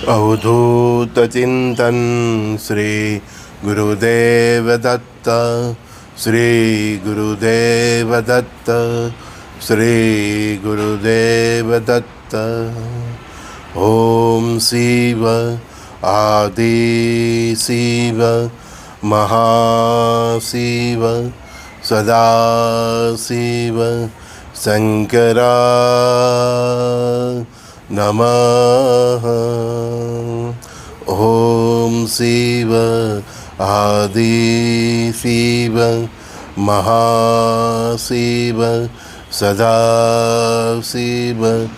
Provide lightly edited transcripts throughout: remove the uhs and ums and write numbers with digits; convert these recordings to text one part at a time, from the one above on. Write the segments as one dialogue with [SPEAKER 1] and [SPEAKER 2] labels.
[SPEAKER 1] अवधूत चिंतन श्री गुरुदेव दत्त, श्री गुरुदेव दत्त, श्री गुरुदेव दत्त। ओम शिव आदि शिव महाशिव सदा शिव शंकरा नमः। ओम शिव आदि शिव महाशिव सदा शिव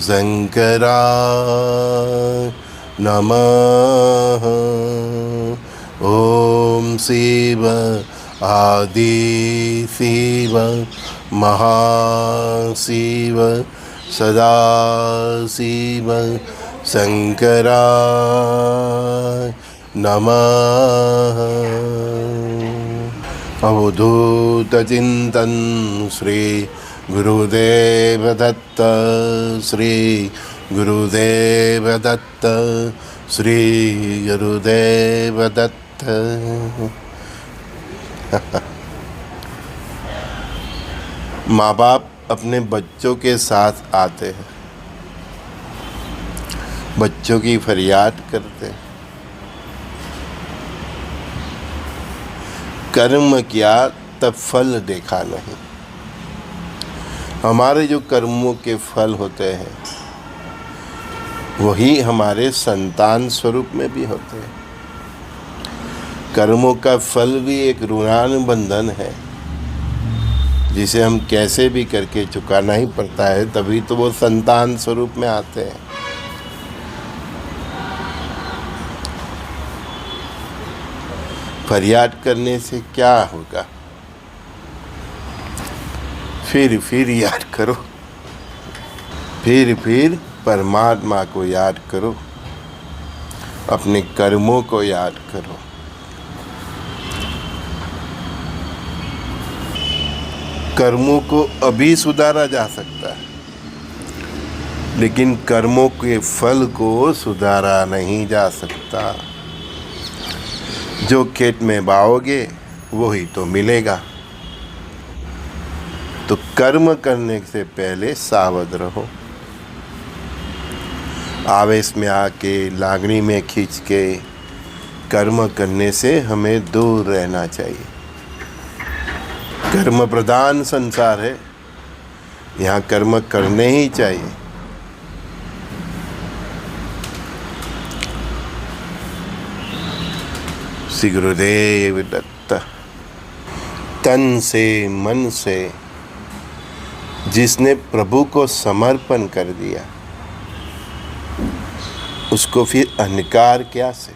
[SPEAKER 1] शंकरा नमः। ओम शिव आदि शिव महाशिव सदा शिव शंकरा नमः। अवधूत चिंतन श्री गुरुदेव दत्त, श्री गुरुदेव दत्त, श्री गुरुदेव दत्त। माँ बाप अपने बच्चों के साथ आते हैं, बच्चों की फरियाद करते हैं। कर्म किया तब फल देखा नहीं। हमारे जो कर्मों के फल होते हैं वही हमारे संतान स्वरूप में भी होते हैं। कर्मों का फल भी एक ऋणानुबंधन है जिसे हम कैसे भी करके चुकाना ही पड़ता है, तभी तो वो संतान स्वरूप में आते हैं। फरियाद करने से क्या होगा? फिर याद करो, फिर परमात्मा को याद करो, अपने कर्मों को याद करो। कर्मों को अभी सुधारा जा सकता है, लेकिन कर्मों के फल को सुधारा नहीं जा सकता। जो खेत में बाओगे वही तो मिलेगा। तो कर्म करने से पहले सावध रहो। आवेश में आके, लागनी में खींच के कर्म करने से हमें दूर रहना चाहिए। कर्म प्रधान संसार है, यहाँ कर्म करने ही चाहिए। श्री गुरुदेव दत्त। तन से मन से जिसने प्रभु को समर्पण कर दिया उसको फिर अहंकार क्या से?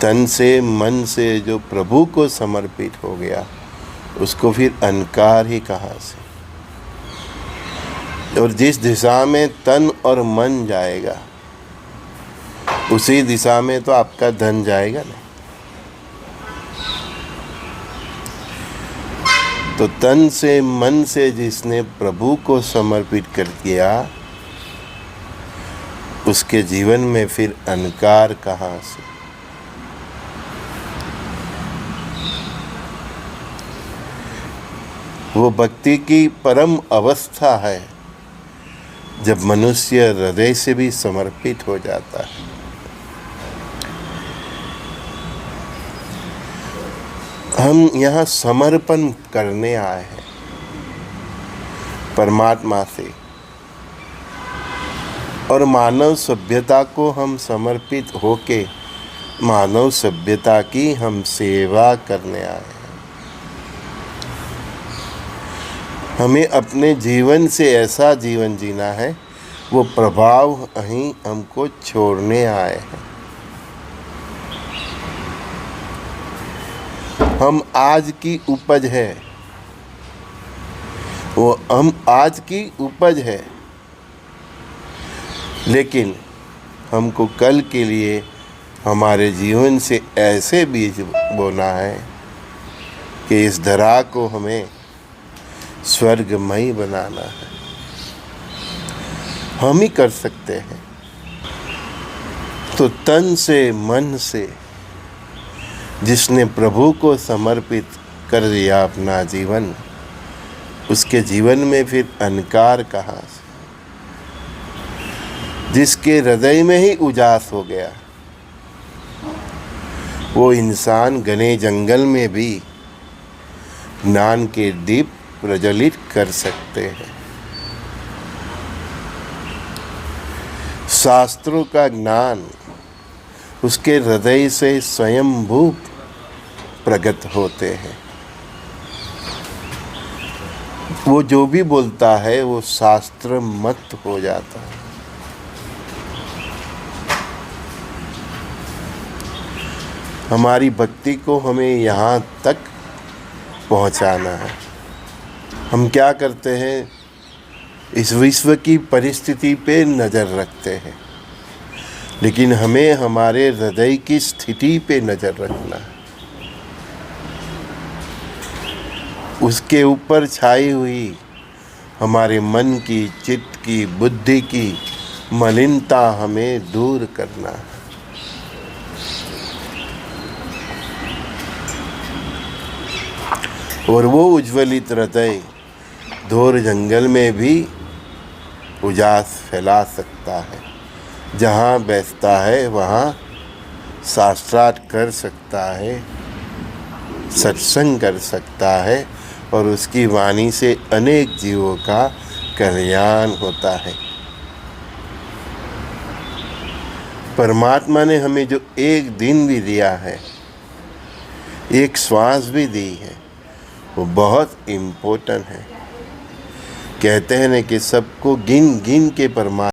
[SPEAKER 1] तन से मन से जो प्रभु को समर्पित हो गया उसको फिर अहंकार ही कहाँ से? और जिस दिशा में तन और मन जाएगा उसी दिशा में तो आपका धन जाएगा ना। तो तन से मन से जिसने प्रभु को समर्पित कर दिया उसके जीवन में फिर अहंकार कहाँ से? वो भक्ति की परम अवस्था है जब मनुष्य हृदय से भी समर्पित हो जाता है। हम यहाँ समर्पण करने आए हैं परमात्मा से, और मानव सभ्यता को हम समर्पित होके मानव सभ्यता की हम सेवा करने आए हैं। हमें अपने जीवन से ऐसा जीवन जीना है, वो प्रभाव ही हमको छोड़ने आए हैं। हम आज की उपज है, वो हम आज की उपज है, लेकिन हमको कल के लिए हमारे जीवन से ऐसे बीज बोना है कि इस धरा को हमें स्वर्गमयी बनाना है। हम ही कर सकते हैं। तो तन से मन से जिसने प्रभु को समर्पित कर दिया अपना जीवन, उसके जीवन में फिर अहंकार कहाँ से? जिसके हृदय में ही उजास हो गया, वो इंसान घने जंगल में भी ज्ञान के दीप प्रज्वलित कर सकते हैं। शास्त्रों का ज्ञान उसके हृदय से स्वयंभू प्रकट होते हैं। वो जो भी बोलता है वो शास्त्र मत हो जाता है। हमारी भक्ति को हमें यहाँ तक पहुँचाना है। हम क्या करते हैं, इस विश्व की परिस्थिति पे नज़र रखते हैं, लेकिन हमें हमारे हृदय की स्थिति पे नज़र रखना है। उसके ऊपर छाई हुई हमारे मन की, चित्त की, बुद्धि की मलिनता हमें दूर करना है। और वो उज्ज्वलित हृदय घोर जंगल में भी उजास फैला सकता है। जहाँ बैठता है वहाँ शास्त्रार्थ कर सकता है, सत्संग कर सकता है, और उसकी वाणी से अनेक जीवों का कल्याण होता है। परमात्मा ने हमें जो एक दिन भी दिया है, एक श्वास भी दी है, वो बहुत इम्पोर्टेंट है। कहते हैं ना कि सबको गिन गिन के परमात्मा